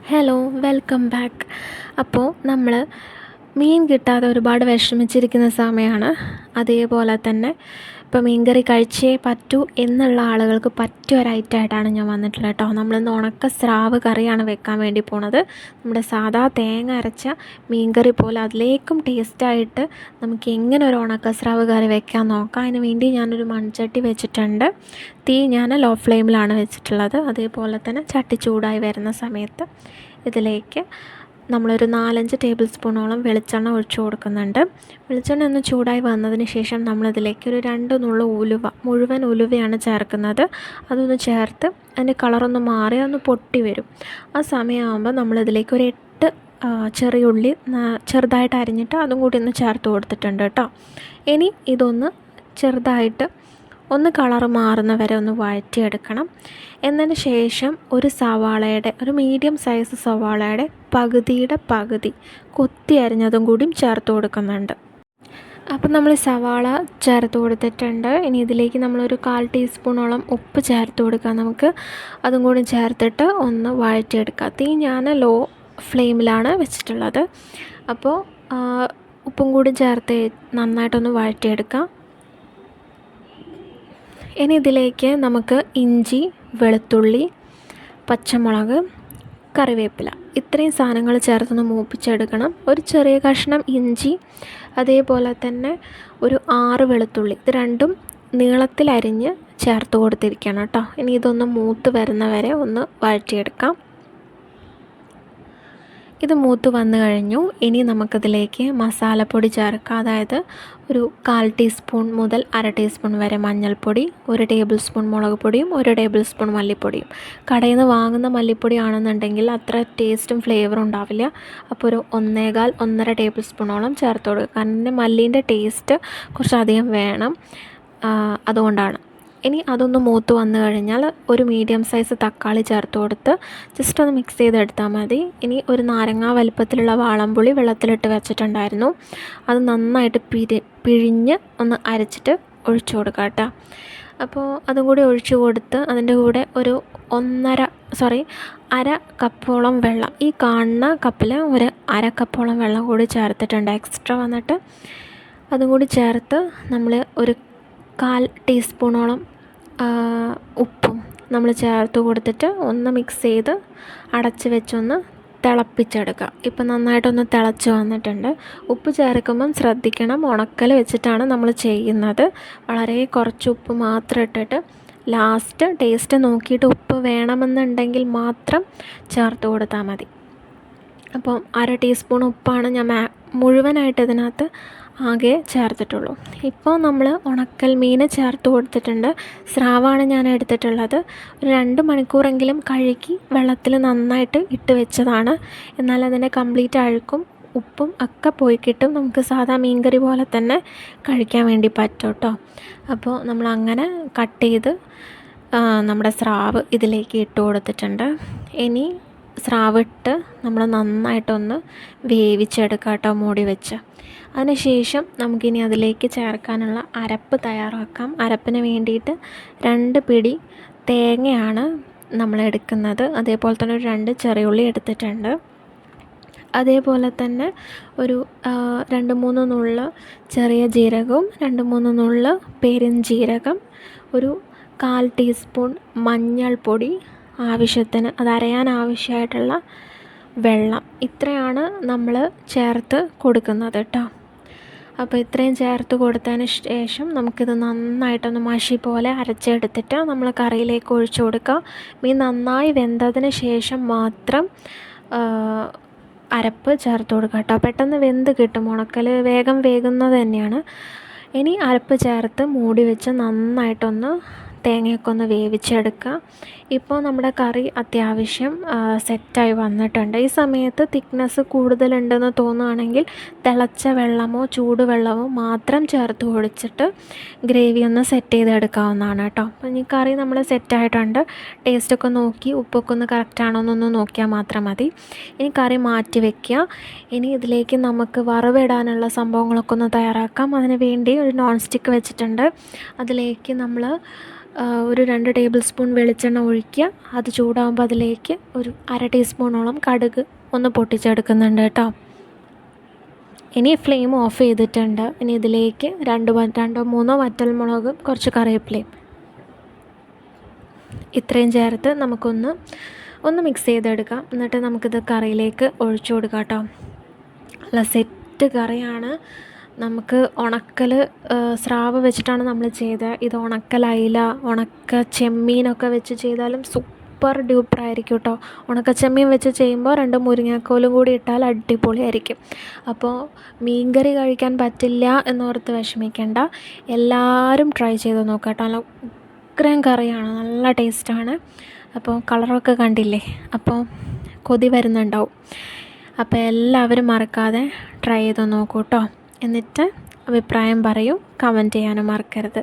Hello, welcome back. അപ്പോൾ നമ്മൾ മീൻ കിട്ടാതെ ഒരുപാട് വിഷമിച്ചിരിക്കുന്ന സമയമാണ്. അതേപോലെ തന്നെ ഇപ്പോൾ മീൻകറി കഴിച്ചേ പറ്റൂ എന്നുള്ള ആളുകൾക്ക് പറ്റിയ ഒരു ഐറ്റമായിട്ടാണ് ഞാൻ വന്നിട്ടുള്ളത് കേട്ടോ. നമ്മളിന്ന് ഉണക്ക സ്രാവ് കറിയാണ് വെക്കാൻ വേണ്ടി പോണത്. നമ്മുടെ സാധാ തേങ്ങ അരച്ച മീൻകറി പോലെ അതിലേക്കും ടേസ്റ്റായിട്ട് നമുക്ക് എങ്ങനെ ഒരു ഉണക്ക സ്രാവ് കറി വെക്കാൻ നോക്കാം. അതിന് വേണ്ടി ഞാനൊരു മൺചട്ടി വെച്ചിട്ടുണ്ട്. തീ ഞാൻ ലോ ഫ്ലെയിമിലാണ് വെച്ചിട്ടുള്ളത്. അതേപോലെ തന്നെ ചട്ടി ചൂടായി വരുന്ന സമയത്ത് ഇതിലേക്ക് നമ്മളൊരു 4-5 ടേബിൾ സ്പൂണോളം വെളിച്ചെണ്ണ ഒഴിച്ചു കൊടുക്കുന്നുണ്ട്. വെളിച്ചെണ്ണ ഒന്ന് ചൂടായി വന്നതിന് ശേഷം നമ്മളിതിലേക്ക് ഒരു 2 നുള്ളു ഉലുവ, മുഴുവൻ ഉലുവയാണ് ചേർക്കുന്നത്. അതൊന്ന് ചേർത്ത് അതിൻ്റെ കളറൊന്ന് മാറി ഒന്ന് പൊട്ടി വരും. ആ സമയമാകുമ്പോൾ നമ്മളിതിലേക്ക് ഒരു 8 ചെറിയ ഉള്ളി ചെറുതായിട്ട് അരിഞ്ഞിട്ട് അതും കൂടി ഒന്ന് ചേർത്ത് കൊടുത്തിട്ടുണ്ട് കേട്ടോ. ഇനി ഇതൊന്ന് ചെറുതായിട്ട് ഒന്ന് കളറ് മാറുന്ന വരെ ഒന്ന് വഴറ്റിയെടുക്കണം. എന്നതിന് ശേഷം ഒരു മീഡിയം സൈസ് സവാളയുടെ പകുതിയുടെ പകുതി കൊത്തി അരിഞ്ഞതും കൂടിയും ചേർത്ത് കൊടുക്കുന്നുണ്ട്. അപ്പം നമ്മൾ സവാള ചേർത്ത് കൊടുത്തിട്ടുണ്ട്. ഇനി ഇതിലേക്ക് നമ്മളൊരു 1/4 ടീസ്പൂണോളം ഉപ്പ് ചേർത്ത് കൊടുക്കാം. നമുക്ക് അതും കൂടി ചേർത്തിട്ട് ഒന്ന് വഴറ്റിയെടുക്കാം. തീ ഞാൻ ലോ ഫ്ലെയിമിലാണ് വെച്ചിട്ടുള്ളത്. അപ്പോൾ ഉപ്പും കൂടി ചേർത്ത് നന്നായിട്ടൊന്ന് വഴറ്റിയെടുക്കാം. ഇനി ഇതിലേക്ക് നമുക്ക് ഇഞ്ചി, വെളുത്തുള്ളി, പച്ചമുളക്, കറിവേപ്പില ഇത്രയും സാധനങ്ങൾ ചേർത്തൊന്ന് മൂപ്പിച്ചെടുക്കണം. ഒരു ചെറിയ കഷ്ണം ഇഞ്ചി, അതേപോലെ തന്നെ ഒരു 6 വെളുത്തുള്ളി, ഇത് രണ്ടും നീളത്തിലരിഞ്ഞ് ചേർത്ത് കൊടുത്തിരിക്കണം കേട്ടോ. ഇനി ഇതൊന്ന് മൂത്ത് വരുന്നവരെ ഒന്ന് വഴറ്റിയെടുക്കാം. ഇത് മൂത്ത് വന്നു കഴിഞ്ഞു. ഇനി നമുക്കിതിലേക്ക് മസാലപ്പൊടി ചേർക്കാം. അതായത് ഒരു 1/4 ടീസ്പൂൺ മുതൽ 1/2 ടീസ്പൂൺ വരെ മഞ്ഞൾപ്പൊടി, 1 ടേബിൾ സ്പൂൺ മുളക് പൊടിയും 1 ടേബിൾ സ്പൂൺ മല്ലിപ്പൊടിയും. കടയിൽ നിന്ന് വാങ്ങുന്ന മല്ലിപ്പൊടി ആണെന്നുണ്ടെങ്കിൽ അത്ര ടേസ്റ്റും ഫ്ലേവറും ഉണ്ടാവില്ല. അപ്പോൾ ഒരു 1.25-1.5 ടേബിൾ സ്പൂണോളം ചേർത്ത് കൊടുക്കുക. കാരണം മല്ലീൻ്റെ ടേസ്റ്റ് കുറച്ചധികം വേണം, അതുകൊണ്ടാണ്. ഇനി അതൊന്ന് മൂത്ത് വന്നു കഴിഞ്ഞാൽ ഒരു മീഡിയം സൈസ് തക്കാളി ചേർത്ത് കൊടുത്ത് ജസ്റ്റ് ഒന്ന് മിക്സ് ചെയ്തെടുത്താൽ മതി. ഇനി ഒരു നാരങ്ങ വലുപ്പത്തിലുള്ള വാളംപുളി വെള്ളത്തിലിട്ട് വെച്ചിട്ടുണ്ടായിരുന്നു. അത് നന്നായിട്ട് പിഴിഞ്ഞ് ഒന്ന് അരച്ചിട്ട് ഒഴിച്ചു കൊടുക്കാം കേട്ടോ. അപ്പോൾ അതും കൂടി ഒഴിച്ചു കൊടുത്ത് അതിൻ്റെ കൂടെ ഒരു 1/2 കപ്പോളം വെള്ളം, ഈ കാണുന്ന കപ്പിൽ ഒരു 1/2 കപ്പോളം വെള്ളം കൂടി ചേർത്തിട്ടുണ്ട് എക്സ്ട്രാ വന്നിട്ട്. അതും കൂടി ചേർത്ത് നമ്മൾ ഒരു 1/4 ടീസ്പൂണോളം ഉപ്പും നമ്മൾ ചേർത്ത് കൊടുത്തിട്ട് ഒന്ന് മിക്സ് ചെയ്ത് അടച്ച് വെച്ചൊന്ന് തിളപ്പിച്ചെടുക്കുക. ഇപ്പം നന്നായിട്ടൊന്ന് തിളച്ച് വന്നിട്ടുണ്ട്. ഉപ്പ് ചേർക്കുമ്പം ശ്രദ്ധിക്കണം, ഉണക്കൽ വെച്ചിട്ടാണ് നമ്മൾ ചെയ്യുന്നത്. വളരെ കുറച്ച് ഉപ്പ് മാത്രം ഇട്ടിട്ട് ലാസ്റ്റ് ടേസ്റ്റ് നോക്കിയിട്ട് ഉപ്പ് വേണമെന്നുണ്ടെങ്കിൽ മാത്രം ചേർത്ത് കൊടുത്താൽ മതി. അപ്പം 1/2 ടീസ്പൂൺ ഉപ്പാണ് ഞാൻ മുഴുവനായിട്ട് ഇതിനകത്ത് ആകെ ചേർത്തിട്ടുള്ളൂ. ഇപ്പോൾ നമ്മൾ ഉണക്കൽ മീൻ ചേർത്ത് കൊടുത്തിട്ടുണ്ട്. സ്രാവാണ് ഞാൻ എടുത്തിട്ടുള്ളത്. ഒരു 2 മണിക്കൂറെങ്കിലും കഴുകി വെള്ളത്തിൽ നന്നായിട്ട് ഇട്ട് വെച്ചതാണ്. എന്നാൽ അതിൻ്റെ കംപ്ലീറ്റ് അഴുക്കും ഉപ്പും ഒക്കെ പോയി കിട്ടും. നമുക്ക് സാധാ മീൻകറി പോലെ തന്നെ കഴിക്കാൻ വേണ്ടി പറ്റും കേട്ടോ. അപ്പോൾ നമ്മളങ്ങനെ കട്ട് ചെയ്ത് നമ്മുടെ സ്രാവ് ഇതിലേക്ക് ഇട്ട് കൊടുത്തിട്ടുണ്ട്. ഇനി സ്രാവിട്ട് നമ്മൾ നന്നായിട്ടൊന്ന് വേവിച്ചെടുക്കാം കേട്ടോ, മൂടി വെച്ച്. അതിനുശേഷം നമുക്കിനി അതിലേക്ക് ചേർക്കാനുള്ള അരപ്പ് തയ്യാറാക്കാം. അരപ്പിന് വേണ്ടിയിട്ട് 2 പിടി തേങ്ങയാണ് നമ്മൾ എടുക്കുന്നത്. അതേപോലെ തന്നെ ഒരു 2 ചെറിയുള്ളി എടുത്തിട്ടുണ്ട്. അതേപോലെ തന്നെ ഒരു 2-3 നുള്ള് ചെറിയ ജീരകവും 2-3 നുള്ള് പെരുംജീരകം, ഒരു 1/4 ടീസ്പൂൺ മഞ്ഞൾപ്പൊടി, ആവശ്യത്തിന് അത് അരയാൻ ആവശ്യമായിട്ടുള്ള വെള്ളം, ഇത്രയാണ് നമ്മൾ ചേർത്ത് കൊടുക്കുന്നത് കേട്ടോ. അപ്പോൾ ഇത്രയും ചേർത്ത് കൊടുത്തതിന് ശേഷം നമുക്കിത് നന്നായിട്ടൊന്ന് മഷി പോലെ അരച്ചെടുത്തിട്ട് നമ്മൾ കറിയിലേക്ക് ഒഴിച്ചു കൊടുക്കുക. മീൻ നന്നായി വെന്തതിന് ശേഷം മാത്രം അരപ്പ് ചേർത്ത് കൊടുക്കുക കേട്ടോ. പെട്ടെന്ന് വെന്ത് കിട്ടും, ഉണക്കൽ വേഗം വേകുന്നത് തന്നെയാണ്. ഇനി അരപ്പ് ചേർത്ത് മൂടി വെച്ച് നന്നായിട്ടൊന്ന് തേങ്ങയൊക്കെ ഒന്ന് വേവിച്ചെടുക്കുക. ഇപ്പോൾ നമ്മുടെ കറി അത്യാവശ്യം സെറ്റായി വന്നിട്ടുണ്ട്. ഈ സമയത്ത് തിക്നെസ് കൂടുതലുണ്ടെന്ന് തോന്നുകയാണെങ്കിൽ തിളച്ച വെള്ളമോ ചൂടുവെള്ളമോ മാത്രം ചേർത്ത് ഒഴിച്ചിട്ട് ഗ്രേവി ഒന്ന് സെറ്റ് ചെയ്തെടുക്കാവുന്നതാണ് കേട്ടോ. അപ്പോൾ ഈ കറി നമ്മൾ സെറ്റായിട്ടുണ്ട്. ടേസ്റ്റൊക്കെ നോക്കി ഉപ്പൊക്കെ ഒന്ന് കറക്റ്റാണോ എന്നൊന്ന് നോക്കിയാൽ മാത്രം മതി. ഇനി കറി മാറ്റി വയ്ക്കുക. ഇനി ഇതിലേക്ക് നമുക്ക് വറവിടാനുള്ള സംഭവങ്ങളൊക്കെ ഒന്ന് തയ്യാറാക്കാം. അതിന് വേണ്ടി ഒരു നോൺ സ്റ്റിക്ക് വെച്ചിട്ടുണ്ട്. അതിലേക്ക് നമ്മൾ ഒരു 2 ടേബിൾ സ്പൂൺ വെളിച്ചെണ്ണ ഒഴിക്കുക. അത് ചൂടാകുമ്പോൾ അതിലേക്ക് ഒരു 1/2 ടീസ്പൂണോളം കടുക് ഒന്ന് പൊട്ടിച്ചെടുക്കുന്നുണ്ട് കേട്ടോ. ഇനി ഫ്ലെയിം ഓഫ് ചെയ്തിട്ടുണ്ട്. ഇനി ഇതിലേക്ക് 2-3 വറ്റൽമുളക്, കുറച്ച് കറിവേപ്പിലയും ഇത്രയും ചേർത്ത് നമുക്കൊന്ന് മിക്സ് ചെയ്തെടുക്കാം. എന്നിട്ട് നമുക്കിത് കറിയിലേക്ക് ഒഴിച്ചു കൊടുക്കാം കേട്ടോ. നല്ല സെറ്റ് കറിയാണ്. നമുക്ക് ഉണക്കൽ സ്രാവ് വെച്ചിട്ടാണ് നമ്മൾ ചെയ്തത്. ഇത് ഉണക്കൽ അയില, ഉണക്ക ചെമ്മീനൊക്കെ വെച്ച് ചെയ്താലും സൂപ്പർ ഡ്യൂപ്പർ ആയിരിക്കും കേട്ടോ. ഉണക്ക ചെമ്മീൻ വെച്ച് ചെയ്യുമ്പോൾ 2 മുരിങ്ങക്കോലും കൂടി ഇട്ടാൽ അടിപൊളിയായിരിക്കും. അപ്പോൾ മീൻകറി കഴിക്കാൻ പറ്റില്ല എന്നോർത്ത് വിഷമിക്കേണ്ട, എല്ലാവരും ട്രൈ ചെയ്ത് നോക്കാം കേട്ടോ. നല്ല ഉഗ്രൻ കറിയാണ്, നല്ല ടേസ്റ്റാണ്. അപ്പോൾ കളറൊക്കെ കണ്ടില്ലേ, അപ്പോൾ കൊതി വരുന്നുണ്ടാവും. അപ്പോൾ എല്ലാവരും മറക്കാതെ ട്രൈ ചെയ്ത് നോക്കൂ കേട്ടോ. എന്നിട്ട് അഭിപ്രായം പറയൂ, കമൻറ്റ് ചെയ്യാനും മറക്കരുത്.